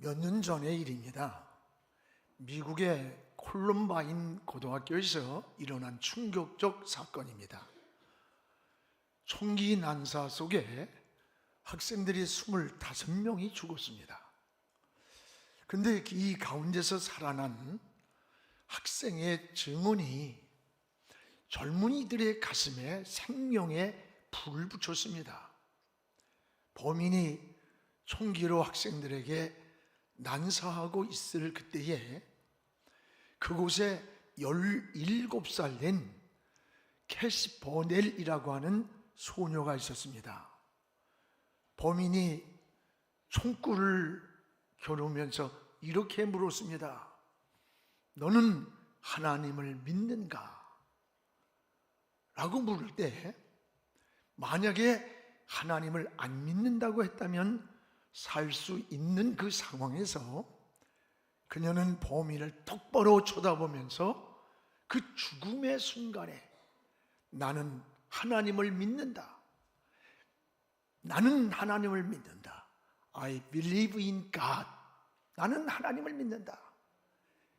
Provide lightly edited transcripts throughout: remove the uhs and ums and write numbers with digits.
몇 년 전의 일입니다. 미국의 콜럼바인 고등학교에서 일어난 충격적 사건입니다. 총기 난사 속에 학생들이 25명이 죽었습니다. 그런데 이 가운데서 살아난 학생의 증언이 젊은이들의 가슴에 생명의 불을 붙였습니다. 범인이 총기로 학생들에게 난사하고 있을 그때에 그곳에 17살 된 캐시 버넬이라고 하는 소녀가 있었습니다. 범인이 총구를 겨누면서 이렇게 물었습니다. 너는 하나님을 믿는가? 라고 물을 때 만약에 하나님을 안 믿는다고 했다면 살 수 있는 그 상황에서 그녀는 범인을 똑바로 쳐다보면서 그 죽음의 순간에 나는 하나님을 믿는다. 나는 하나님을 믿는다. I believe in God. 나는 하나님을 믿는다.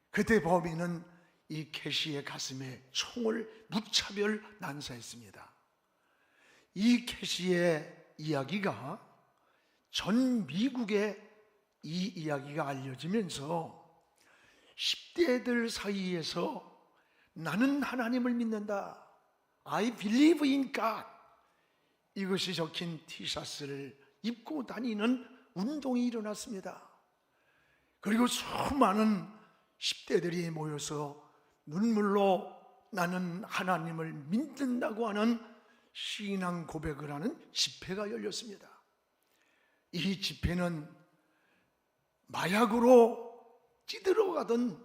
그때 범인은 이 캐시의 가슴에 총을 무차별 난사했습니다. 이 캐시의 이야기가 전 미국에 이 이야기가 알려지면서 10대들 사이에서 나는 하나님을 믿는다. I believe in God. 이것이 적힌 티셔츠를 입고 다니는 운동이 일어났습니다. 그리고 수많은 10대들이 모여서 눈물로 나는 하나님을 믿는다고 하는 신앙 고백을 하는 집회가 열렸습니다. 이 집회는 마약으로 찌들어가던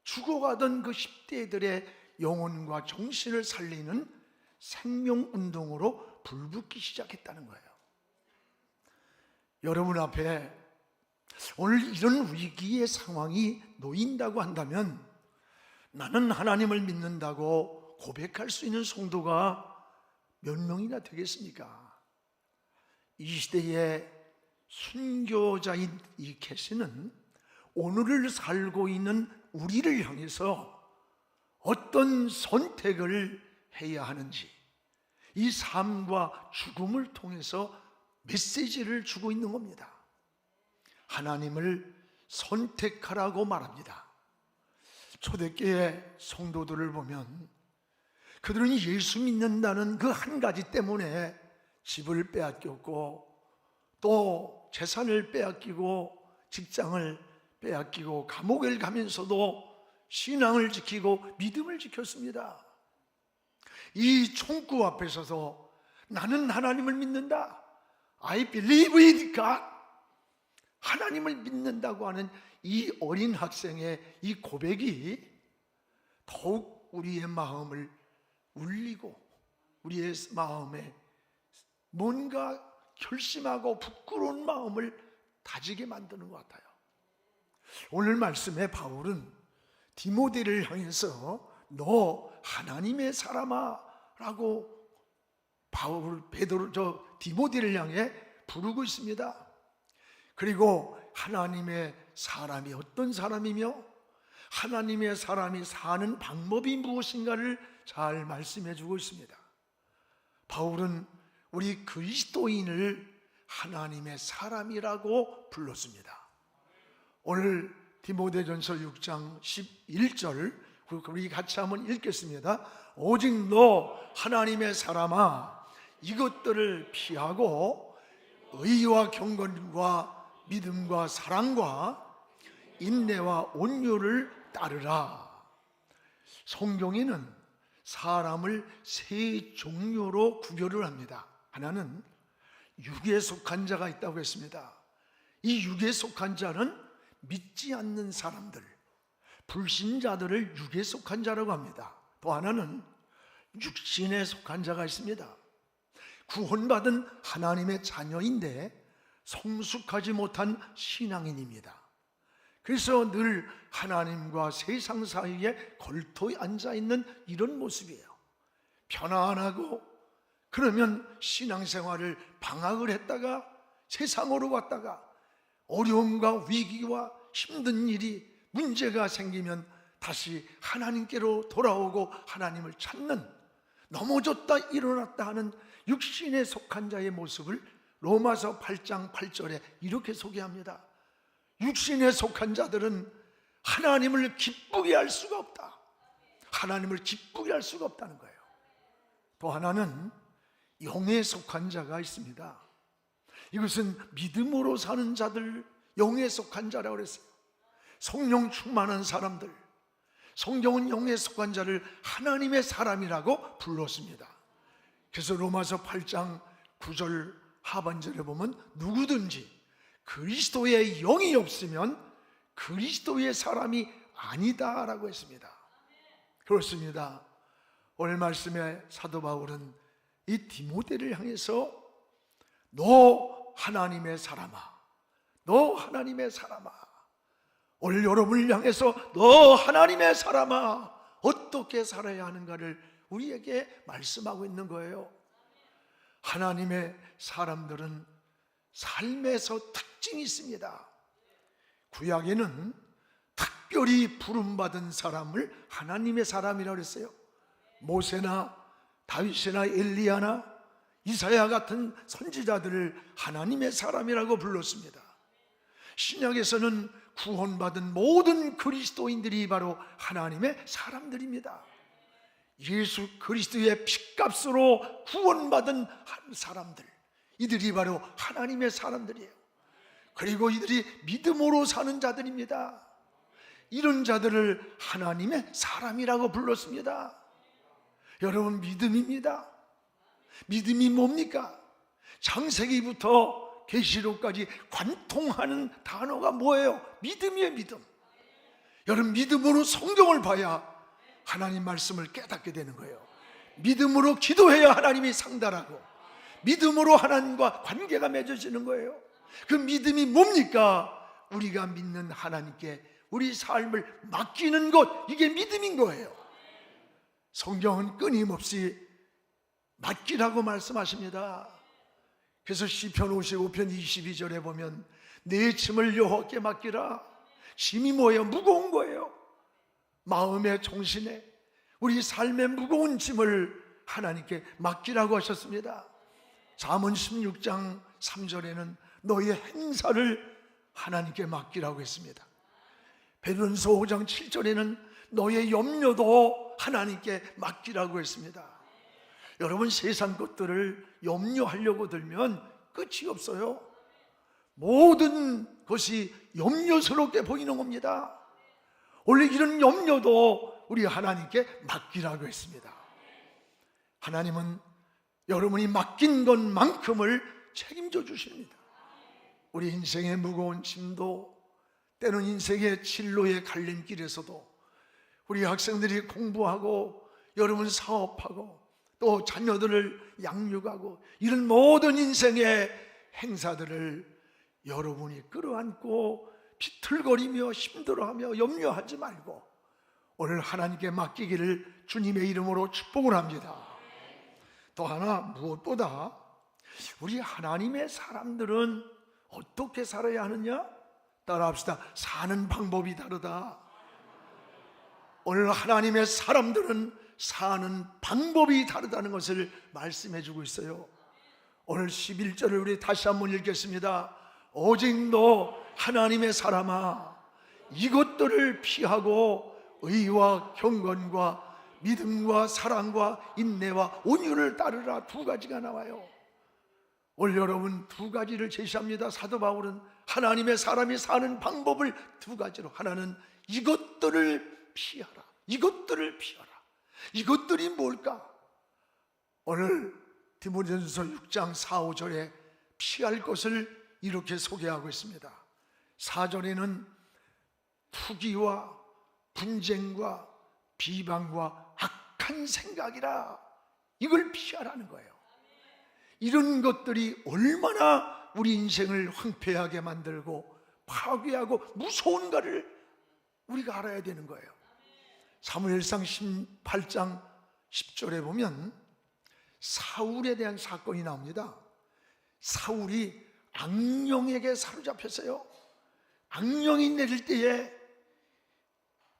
죽어가던 그 10대들의 영혼과 정신을 살리는 생명운동으로 불붙기 시작했다는 거예요. 여러분 앞에 오늘 이런 위기의 상황이 놓인다고 한다면 나는 하나님을 믿는다고 고백할 수 있는 성도가 몇 명이나 되겠습니까? 이 시대의 순교자인 이 캐시는 오늘을 살고 있는 우리를 향해서 어떤 선택을 해야 하는지 이 삶과 죽음을 통해서 메시지를 주고 있는 겁니다. 하나님을 선택하라고 말합니다. 초대교회 성도들을 보면 그들은 예수 믿는다는 그 한 가지 때문에 집을 빼앗겼고 또 재산을 빼앗기고 직장을 빼앗기고 감옥을 가면서도 신앙을 지키고 믿음을 지켰습니다. 이 총구 앞에 서서 나는 하나님을 믿는다. I believe in God. 하나님을 믿는다고 하는 이 어린 학생의 이 고백이 더욱 우리의 마음을 울리고 우리의 마음에 뭔가 결심하고 부끄러운 마음을 다지게 만드는 것 같아요. 오늘 말씀에 바울은 디모데를 향해서 너 하나님의 사람아 라고 디모데를 향해 부르고 있습니다. 그리고 하나님의 사람이 어떤 사람이며 하나님의 사람이 사는 방법이 무엇인가를 잘 말씀해 주고 있습니다. 바울은 우리 그리스도인을 하나님의 사람이라고 불렀습니다. 오늘 디모데전서 6장 11절 우리 같이 한번 읽겠습니다. 오직 너 하나님의 사람아 이것들을 피하고 의와 경건과 믿음과 사랑과 인내와 온유를 따르라. 성경에는 사람을 세 종류로 구별을 합니다. 하나는 육에 속한 자가 있다고 했습니다. 이 육에 속한 자는 믿지 않는 사람들, 불신자들을 육에 속한 자라고 합니다. 또 하나는 육신에 속한 자가 있습니다. 구원받은 하나님의 자녀인데 성숙하지 못한 신앙인입니다. 그래서 늘 하나님과 세상 사이에 걸터에 앉아있는 이런 모습이에요. 편안하고 그러면 신앙생활을 방학을 했다가 세상으로 왔다가 어려움과 위기와 힘든 일이 문제가 생기면 다시 하나님께로 돌아오고 하나님을 찾는, 넘어졌다 일어났다 하는 육신에 속한 자의 모습을 로마서 8장 8절에 이렇게 소개합니다. 육신에 속한 자들은 하나님을 기쁘게 할 수가 없다. 하나님을 기쁘게 할 수가 없다는 거예요. 또 하나는 영에 속한 자가 있습니다. 이것은 믿음으로 사는 자들, 영에 속한 자라고 그랬어요. 성령 충만한 사람들, 성경은 영에 속한 자를 하나님의 사람이라고 불렀습니다. 그래서 로마서 8장 9절 하반절에 보면 누구든지 그리스도의 영이 없으면 그리스도의 사람이 아니다라고 했습니다. 그렇습니다. 오늘 말씀에 사도 바울은 이 디모데를 향해서 너 하나님의 사람아, 너 하나님의 사람아, 오늘 여러분을 향해서 너 하나님의 사람아, 어떻게 살아야 하는가를 우리에게 말씀하고 있는 거예요. 하나님의 사람들은 삶에서 특징이 있습니다. 구약에는 특별히 부름받은 사람을 하나님의 사람이라고 했어요. 모세나 다윗이나 엘리야나 이사야 같은 선지자들을 하나님의 사람이라고 불렀습니다. 신약에서는 구원받은 모든 그리스도인들이 바로 하나님의 사람들입니다. 예수 그리스도의 핏값으로 구원받은 사람들, 이들이 바로 하나님의 사람들이에요. 그리고 이들이 믿음으로 사는 자들입니다. 이런 자들을 하나님의 사람이라고 불렀습니다. 여러분, 믿음입니다. 믿음이 뭡니까? 창세기부터 계시록까지 관통하는 단어가 뭐예요? 믿음이에요, 믿음. 여러분, 믿음으로 성경을 봐야 하나님 말씀을 깨닫게 되는 거예요. 믿음으로 기도해야 하나님이 상달하고, 믿음으로 하나님과 관계가 맺어지는 거예요. 그 믿음이 뭡니까? 우리가 믿는 하나님께 우리 삶을 맡기는 것, 이게 믿음인 거예요. 성경은 끊임없이 맡기라고 말씀하십니다. 그래서 시편 55편 22절에 보면 내 짐을 여호와께 맡기라. 짐이 뭐예요? 무거운 거예요. 마음의 정신에, 우리 삶의 무거운 짐을 하나님께 맡기라고 하셨습니다. 잠언 16장 3절에는 너의 행사를 하나님께 맡기라고 했습니다. 베드로전서 5장 7절에는 너의 염려도 하나님께 맡기라고 했습니다. 여러분, 세상 것들을 염려하려고 들면 끝이 없어요. 모든 것이 염려스럽게 보이는 겁니다. 원래 이런 염려도 우리 하나님께 맡기라고 했습니다. 하나님은 여러분이 맡긴 것만큼을 책임져 주십니다. 우리 인생의 무거운 짐도, 때는 인생의 진로의 갈림길에서도 우리 학생들이 공부하고 여러분 사업하고 또 자녀들을 양육하고 이런 모든 인생의 행사들을 여러분이 끌어안고 비틀거리며 힘들어하며 염려하지 말고 오늘 하나님께 맡기기를 주님의 이름으로 축복을 합니다. 또 하나, 무엇보다 우리 하나님의 사람들은 어떻게 살아야 하느냐? 따라합시다. 사는 방법이 다르다. 오늘 하나님의 사람들은 사는 방법이 다르다는 것을 말씀해 주고 있어요. 오늘 11절을 우리 다시 한번 읽겠습니다. 오직 너 하나님의 사람아, 이것들을 피하고 의와 경건과 믿음과 사랑과 인내와 온유를 따르라. 두 가지가 나와요. 오늘 여러분, 두 가지를 제시합니다. 사도 바울은 하나님의 사람이 사는 방법을 두 가지로, 하나는 이것들을 피하라. 이것들을 피하라. 이것들이 뭘까? 오늘 디모데전서 6장 4, 5절에 피할 것을 이렇게 소개하고 있습니다. 4절에는 투기와 분쟁과 비방과 악한 생각이라, 이걸 피하라는 거예요. 이런 것들이 얼마나 우리 인생을 황폐하게 만들고 파괴하고 무서운가를 우리가 알아야 되는 거예요. 사무엘상 18장 10절에 보면 사울에 대한 사건이 나옵니다. 사울이 악령에게 사로잡혔어요. 악령이 내릴 때에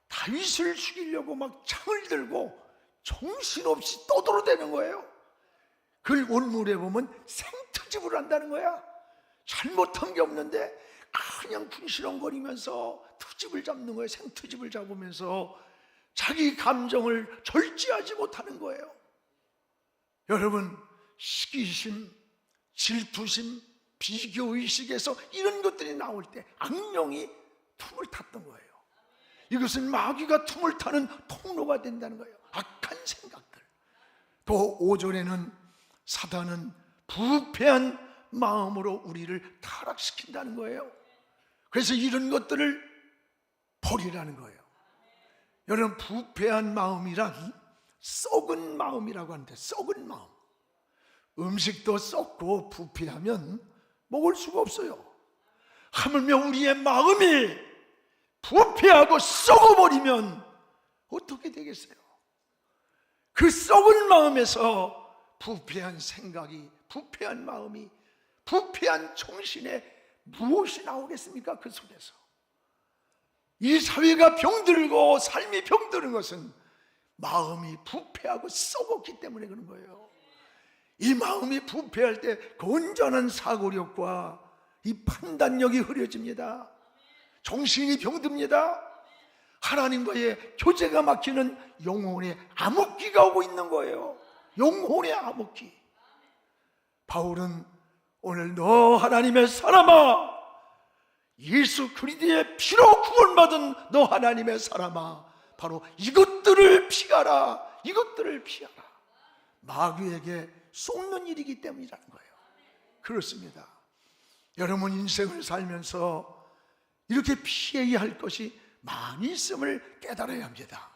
다윗을 죽이려고 막 창을 들고 정신없이 떠들어대는 거예요. 그걸 원문에 보면 생트집을 한다는 거야. 잘못한 게 없는데 그냥 궁시렁거리면서 트집을 잡는 거예요. 생트집을 잡으면서 자기 감정을 절제하지 못하는 거예요. 여러분, 시기심, 질투심, 비교의식에서 이런 것들이 나올 때 악령이 tum을 탔던 거예요. 이것은 마귀가 tum을 타는 통로가 된다는 거예요. 악한 생각들. 또 5절에는 사단은 부패한 마음으로 우리를 타락시킨다는 거예요. 그래서 이런 것들을 버리라는 거예요. 여러분, 부패한 마음이란 썩은 마음이라고 하는데, 썩은 마음. 음식도 썩고 부패하면 먹을 수가 없어요. 하물며 우리의 마음이 부패하고 썩어버리면 어떻게 되겠어요? 그 썩은 마음에서 부패한 생각이, 부패한 마음이, 부패한 정신에 무엇이 나오겠습니까? 그 속에서 이 사회가 병들고 삶이 병드는 것은 마음이 부패하고 썩었기 때문에 그런 거예요. 이 마음이 부패할 때 건전한 사고력과 이 판단력이 흐려집니다. 정신이 병듭니다. 하나님과의 교제가 막히는 영혼의 암흑기가 오고 있는 거예요. 영혼의 암흑기. 바울은 오늘 너 하나님의 사람아, 예수 그리스도의 피로 구원받은 너 하나님의 사람아, 바로 이것들을 피하라, 이것들을 피하라. 마귀에게 쏟는 일이기 때문이라는 거예요. 그렇습니다. 여러분, 인생을 살면서 이렇게 피해야 할 것이 많이 있음을 깨달아야 합니다.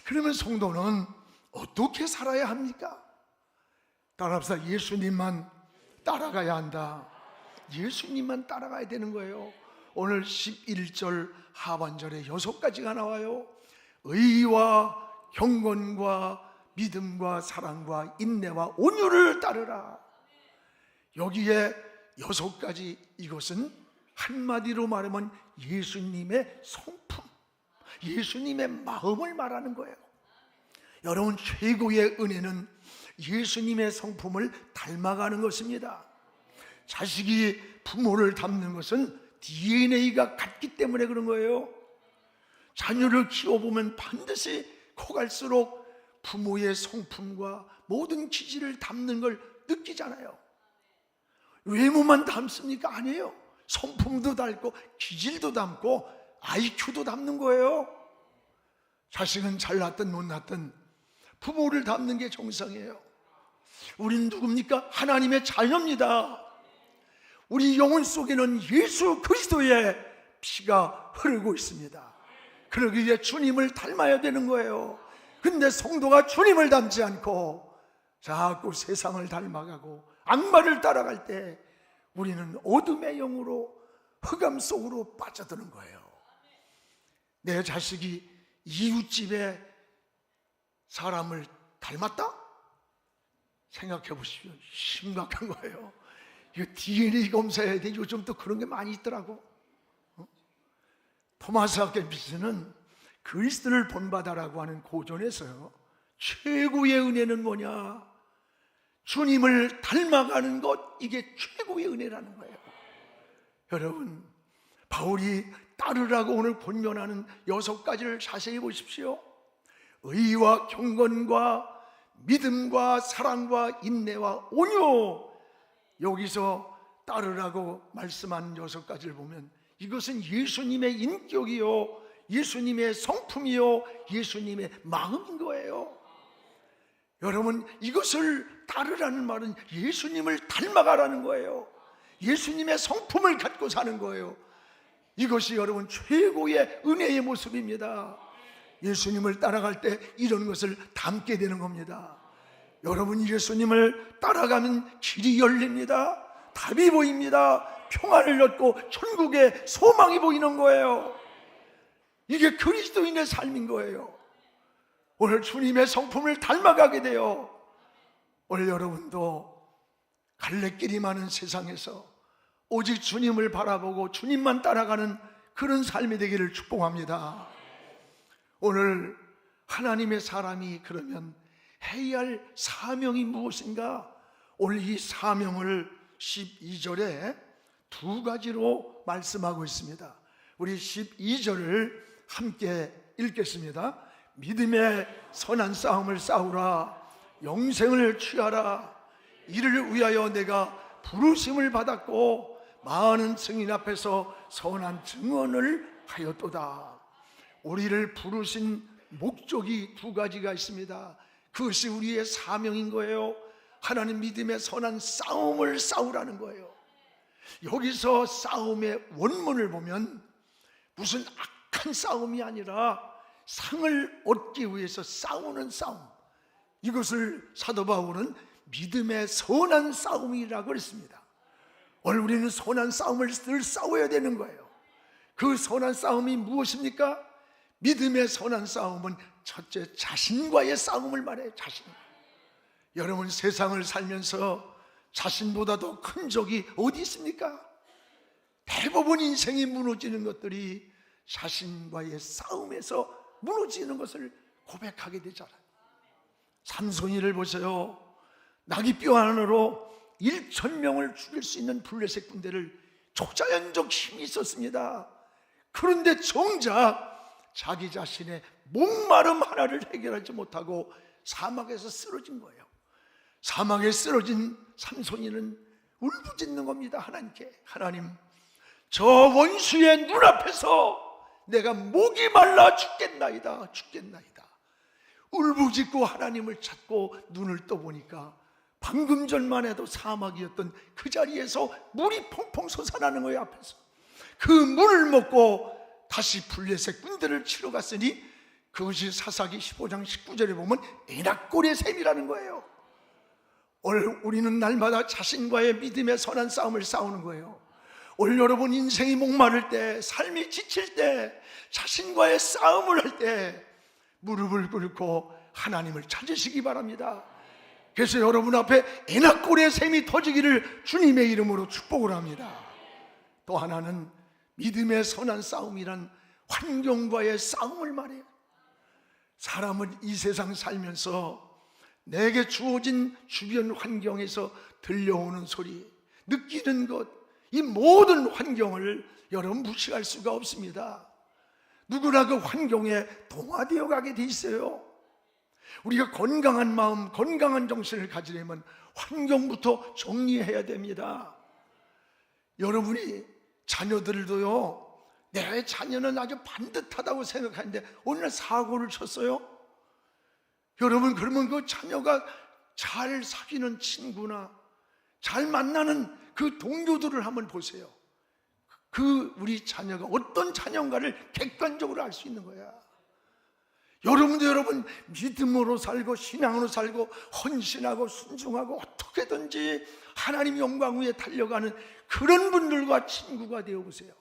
그러면 성도는 어떻게 살아야 합니까? 따라합시다. 예수님만 따라가야 한다. 예수님만 따라가야 되는 거예요. 오늘 11절 하반절에 6가지가 나와요. 의와 경건과 믿음과 사랑과 인내와 온유를 따르라. 여기에 6가지, 이것은 한마디로 말하면 예수님의 성품, 예수님의 마음을 말하는 거예요. 여러분, 최고의 은혜는 예수님의 성품을 닮아가는 것입니다. 자식이 부모를 닮는 것은 DNA가 같기 때문에 그런 거예요. 자녀를 키워보면 반드시 커갈수록 부모의 성품과 모든 기질을 닮는 걸 느끼잖아요. 외모만 닮습니까? 아니에요. 성품도 닮고 기질도 닮고 IQ도 닮는 거예요. 자식은 잘났든 못났든 부모를 닮는 게 정상이에요. 우리는 누굽니까? 하나님의 자녀입니다. 우리 영혼 속에는 예수 그리스도의 피가 흐르고 있습니다. 그러기 위해 주님을 닮아야 되는 거예요. 근데 성도가 주님을 닮지 않고 자꾸 세상을 닮아가고 악마를 따라갈 때 우리는 어둠의 영으로, 흑암 속으로 빠져드는 거예요. 내 자식이 이웃집에 사람을 닮았다? 생각해 보십시오. 심각한 거예요. 이거 DNA 검사해야 돼. 요즘 또 그런 게 많이 있더라고. 토마스 아퀴나스는 그리스도를 본받아라고 하는 고전에서요, 최고의 은혜는 뭐냐? 주님을 닮아가는 것, 이게 최고의 은혜라는 거예요. 여러분, 바울이 따르라고 오늘 권면하는 6가지를 자세히 보십시오. 의와 경건과 믿음과 사랑과 인내와 온유. 여기서 따르라고 말씀한 6가지를 보면 이것은 예수님의 인격이요, 예수님의 성품이요, 예수님의 마음인 거예요. 여러분, 이것을 따르라는 말은 예수님을 닮아가라는 거예요. 예수님의 성품을 갖고 사는 거예요. 이것이 여러분 최고의 은혜의 모습입니다. 예수님을 따라갈 때 이런 것을 담게 되는 겁니다. 여러분, 예수님을 따라가면 길이 열립니다. 답이 보입니다. 평안을 얻고 천국의 소망이 보이는 거예요. 이게 그리스도인의 삶인 거예요. 오늘 주님의 성품을 닮아가게 돼요. 오늘 여러분도 갈래길이 많은 세상에서 오직 주님을 바라보고 주님만 따라가는 그런 삶이 되기를 축복합니다. 오늘 하나님의 사람이 그러면 해야 할 사명이 무엇인가? 오늘 이 사명을 12절에 두 가지로 말씀하고 있습니다. 우리 12절을 함께 읽겠습니다. 믿음의 선한 싸움을 싸우라. 영생을 취하라. 이를 위하여 내가 부르심을 받았고 많은 증인 앞에서 선한 증언을 하였도다. 우리를 부르신 목적이 두 가지가 있습니다. 그것이 우리의 사명인 거예요. 하나님 믿음의 선한 싸움을 싸우라는 거예요. 여기서 싸움의 원문을 보면 무슨 악한 싸움이 아니라 상을 얻기 위해서 싸우는 싸움, 이것을 사도 바울은 믿음의 선한 싸움이라고 그랬습니다. 오늘 우리는 선한 싸움을 늘 싸워야 되는 거예요. 그 선한 싸움이 무엇입니까? 믿음의 선한 싸움은 첫째, 자신과의 싸움을 말해요. 자신. 여러분, 세상을 살면서 자신보다 더 큰 적이 어디 있습니까? 대부분 인생이 무너지는 것들이 자신과의 싸움에서 무너지는 것을 고백하게 되잖아요. 삼손이를 보세요. 나귀뼈 하나로 1,000명을 죽일 수 있는 블레셋 군대를 초자연적 힘이 있었습니다. 그런데 정작 자기 자신의 목마름 하나를 해결하지 못하고 사막에서 쓰러진 거예요. 사막에 쓰러진 삼손이는 울부짖는 겁니다. 하나님께, 하나님, 저 원수의 눈앞에서 내가 목이 말라 죽겠나이다, 죽겠나이다. 울부짖고 하나님을 찾고 눈을 떠보니까 방금 전만 해도 사막이었던 그 자리에서 물이 펑펑 솟아나는 거예요. 앞에서 그 물을 먹고 다시 블레셋 군대를 치러 갔으니 그것이 사사기 15장 19절에 보면 에낙골의 셈이라는 거예요. 오늘 우리는 날마다 자신과의 믿음의 선한 싸움을 싸우는 거예요. 오늘 여러분 인생이 목마를 때, 삶이 지칠 때, 자신과의 싸움을 할 때 무릎을 꿇고 하나님을 찾으시기 바랍니다. 그래서 여러분 앞에 에낙골의 셈이 터지기를 주님의 이름으로 축복을 합니다. 또 하나는 믿음의 선한 싸움이란 환경과의 싸움을 말해요. 사람은 이 세상 살면서 내게 주어진 주변 환경에서 들려오는 소리, 느끼는 것, 이 모든 환경을 여러분 무시할 수가 없습니다. 누구나 그 환경에 동화되어 가게 돼 있어요. 우리가 건강한 마음, 건강한 정신을 가지려면 환경부터 정리해야 됩니다. 여러분이 자녀들도요, 내 자녀는 아주 반듯하다고 생각하는데 어느 날 사고를 쳤어요. 여러분, 그러면 그 자녀가 잘 사귀는 친구나 잘 만나는 그 동료들을 한번 보세요. 그 우리 자녀가 어떤 자녀인가를 객관적으로 알 수 있는 거야. 여러분도 여러분 믿음으로 살고 신앙으로 살고 헌신하고 순종하고 어떻게든지 하나님 영광 위에 달려가는 그런 분들과 친구가 되어보세요.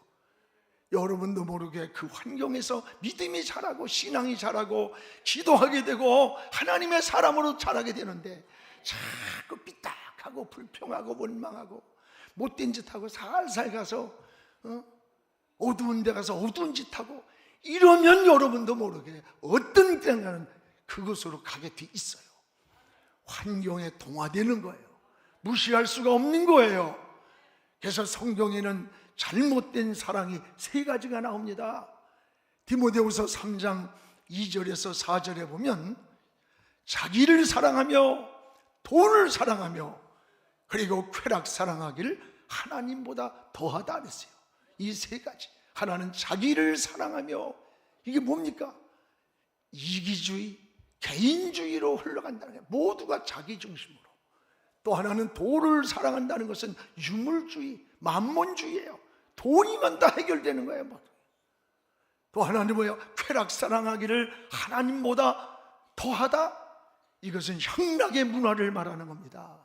여러분도 모르게 그 환경에서 믿음이 자라고 신앙이 자라고 기도하게 되고 하나님의 사람으로 자라게 되는데 자꾸 삐딱하고 불평하고 원망하고 못된 짓하고 살살 가서 어두운 데 가서 어두운 짓하고 이러면 여러분도 모르게 어떤 때는 그것으로 가게 돼 있어요. 환경에 동화되는 거예요. 무시할 수가 없는 거예요. 그래서 성경에는 잘못된 사랑이 세 가지가 나옵니다. 디모데후서 3장 2절에서 4절에 보면 자기를 사랑하며 돈을 사랑하며 그리고 쾌락 사랑하기를 하나님보다 더하다 그랬어요. 이 세 가지. 하나는 자기를 사랑하며, 이게 뭡니까? 이기주의, 개인주의로 흘러간다는 거예요. 모두가 자기 중심으로. 또 하나는 돈을 사랑한다는 것은 유물주의, 만몬주의예요. 돈이면 다 해결되는 거예요. 또 하나는 뭐예요? 쾌락 사랑하기를 하나님보다 더하다. 이것은 향락의 문화를 말하는 겁니다.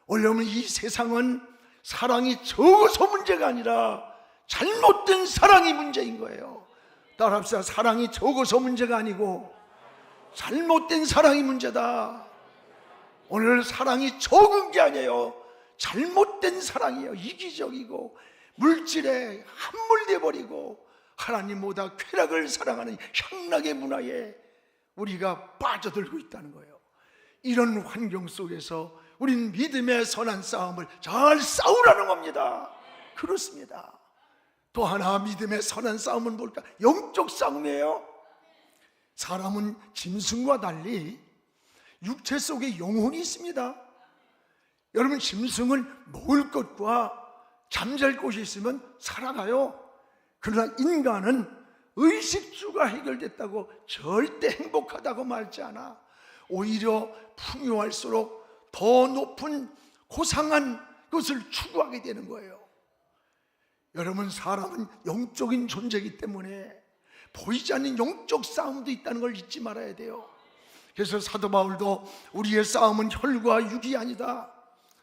원래는 이 세상은 사랑이 적어서 문제가 아니라 잘못된 사랑이 문제인 거예요. 따라합시다. 사랑이 적어서 문제가 아니고 잘못된 사랑이 문제다. 오늘 사랑이 적은 게 아니에요. 잘못된 사랑이에요. 이기적이고 물질에 함몰돼 버리고 하나님보다 쾌락을 사랑하는 향락의 문화에 우리가 빠져들고 있다는 거예요. 이런 환경 속에서 우린 믿음의 선한 싸움을 잘 싸우라는 겁니다. 그렇습니다. 또 하나 믿음의 선한 싸움은 뭘까? 영적 싸움이에요. 사람은 짐승과 달리 육체 속에 영혼이 있습니다. 여러분, 짐승은 먹을 것과 잠잘 곳이 있으면 살아가요. 그러나 인간은 의식주가 해결됐다고 절대 행복하다고 말지 않아. 오히려 풍요할수록 더 높은 고상한 것을 추구하게 되는 거예요. 여러분, 사람은 영적인 존재이기 때문에 보이지 않는 영적 싸움도 있다는 걸 잊지 말아야 돼요. 그래서 사도 바울도 우리의 싸움은 혈과 육이 아니다,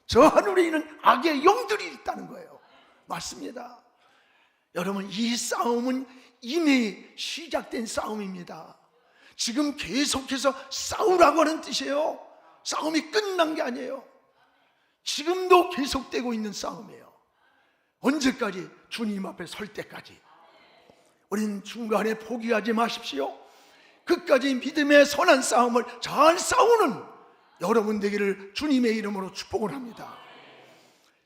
저 하늘에 있는 악의 영들이 있다는 거예요. 맞습니다. 여러분, 이 싸움은 이미 시작된 싸움입니다. 지금 계속해서 싸우라고 하는 뜻이에요. 싸움이 끝난 게 아니에요. 지금도 계속되고 있는 싸움이에요. 언제까지? 주님 앞에 설 때까지. 우린 중간에 포기하지 마십시오. 끝까지 믿음의 선한 싸움을 잘 싸우는 여러분 되기를 주님의 이름으로 축복을 합니다.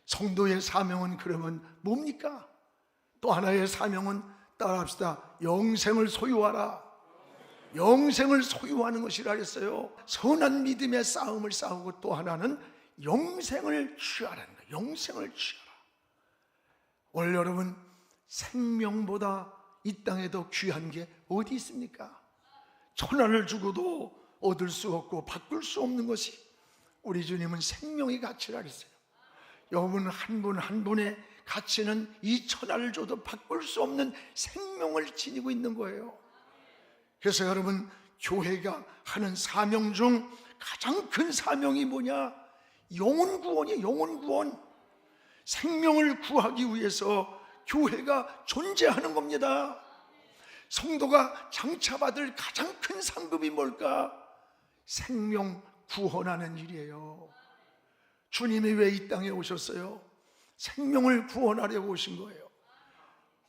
성도의 사명은 그러면 뭡니까? 또 하나의 사명은 따라합시다. 영생을 소유하라. 영생을 소유하는 것이라 했어요. 선한 믿음의 싸움을 싸우고 또 하나는 영생을 취하라는 거예요. 영생을 취하라. 오늘 여러분, 생명보다 이 땅에 더 귀한 게 어디 있습니까? 천하를 주고도 얻을 수 없고 바꿀 수 없는 것이 우리 주님은 생명의 가치라 했어요. 여러분, 한 분 한 분의 가치는 이 천하를 줘도 바꿀 수 없는 생명을 지니고 있는 거예요. 그래서 여러분, 교회가 하는 사명 중 가장 큰 사명이 뭐냐? 영혼 구원이에요. 영혼 구원. 생명을 구하기 위해서 교회가 존재하는 겁니다. 성도가 장차받을 가장 큰 상급이 뭘까? 생명 구원하는 일이에요. 주님이 왜 이 땅에 오셨어요? 생명을 구원하려고 오신 거예요.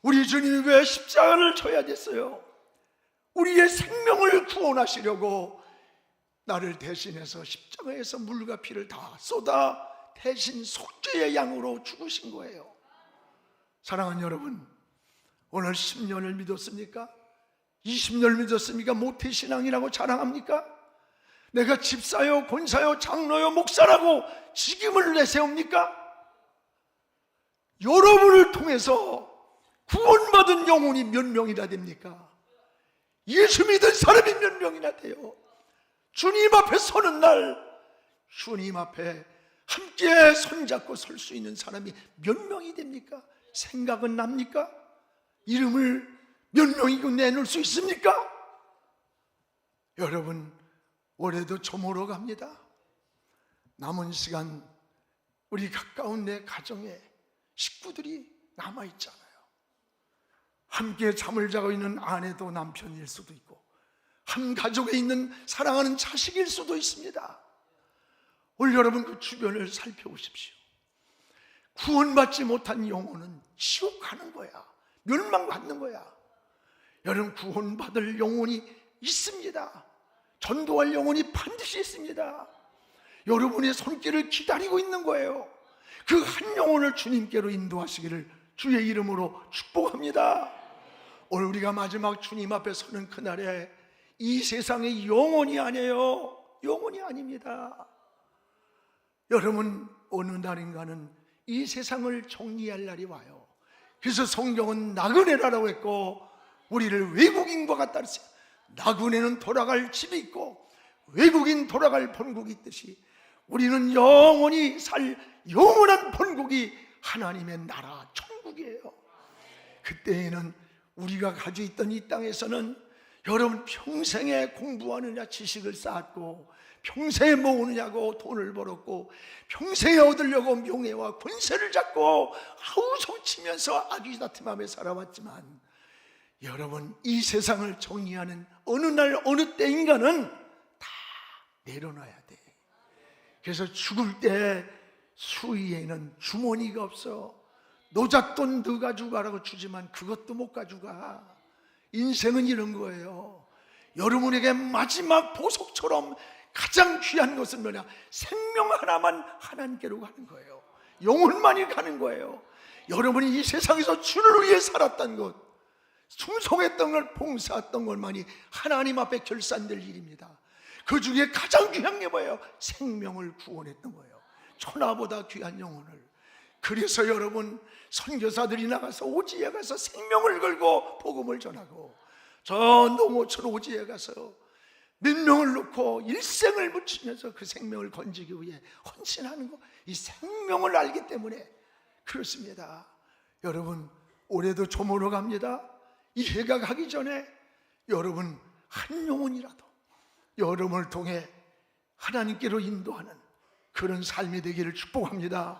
우리 주님이 왜 십자가를 져야 됐어요? 우리의 생명을 구원하시려고 나를 대신해서 십자가에서 물과 피를 다 쏟아 대신 속죄의 양으로 죽으신 거예요. 사랑하는 여러분, 오늘 10년을 믿었습니까? 20년을 믿었습니까? 모태신앙이라고 자랑합니까? 내가 집사요, 권사요, 장로요, 목사라고 직임을 내세웁니까? 여러분을 통해서 구원받은 영혼이 몇 명이나 됩니까? 예수 믿은 사람이 몇 명이나 돼요? 주님 앞에 서는 날, 주님 앞에 함께 손잡고 설 수 있는 사람이 몇 명이 됩니까? 생각은 납니까? 이름을 몇 명이고 내놓을 수 있습니까? 여러분, 올해도 저물어 갑니다. 남은 시간 우리 가까운 내 가정에 식구들이 남아있잖아요. 함께 잠을 자고 있는 아내도 남편일 수도 있고 한 가족에 있는 사랑하는 자식일 수도 있습니다. 오늘 여러분 그 주변을 살펴보십시오. 구원받지 못한 영혼은 지옥 가는 거야. 멸망받는 거야. 여러분, 구원받을 영혼이 있습니다. 전도할 영혼이 반드시 있습니다. 여러분의 손길을 기다리고 있는 거예요. 그 한 영혼을 주님께로 인도하시기를 주의 이름으로 축복합니다. 오늘 우리가 마지막 주님 앞에 서는 그날에 이 세상의 영혼이 아니에요. 영혼이 아닙니다. 여러분, 어느 날인가는 이 세상을 정리할 날이 와요. 그래서 성경은 나그네라고 했고 우리를 외국인과 같다 그랬어요. 나그네는 돌아갈 집이 있고 외국인 돌아갈 본국이 있듯이 우리는 영원히 살 영원한 본국이 하나님의 나라 천국이에요. 그때에는 우리가 가지고 있던 이 땅에서는 여러분 평생에 공부하느냐 지식을 쌓았고 평생에 모으느냐고 돈을 벌었고 평생에 얻으려고 명예와 권세를 잡고 아우성치면서 아기다툼하며 살아왔지만 여러분, 이 세상을 정리하는 어느 날 어느 때인가는 다 내려놔야 돼. 그래서 죽을 때 수위에는 주머니가 없어. 노잣돈 너 가져가라고 주지만 그것도 못 가져가. 인생은 이런 거예요. 여러분에게 마지막 보석처럼 가장 귀한 것은 뭐냐? 생명 하나만 하나님께로 가는 거예요. 영혼만이 가는 거예요. 여러분이 이 세상에서 주를 위해 살았던 것, 충성했던 걸, 봉사했던 것만이 하나님 앞에 결산될 일입니다. 그 중에 가장 귀한 게 뭐예요? 생명을 구원했던 거예요. 천하보다 귀한 영혼을. 그래서 여러분, 선교사들이 나가서 오지에 가서 생명을 걸고 복음을 전하고, 저 농어촌 오지에 가서 몇 명을 놓고 일생을 바치면서 그 생명을 건지기 위해 헌신하는 거, 이 생명을 알기 때문에 그렇습니다. 여러분, 올해도 조모로 갑니다. 이 해가 가기 전에 여러분 한 영혼이라도 여러분을 통해 하나님께로 인도하는 그런 삶이 되기를 축복합니다.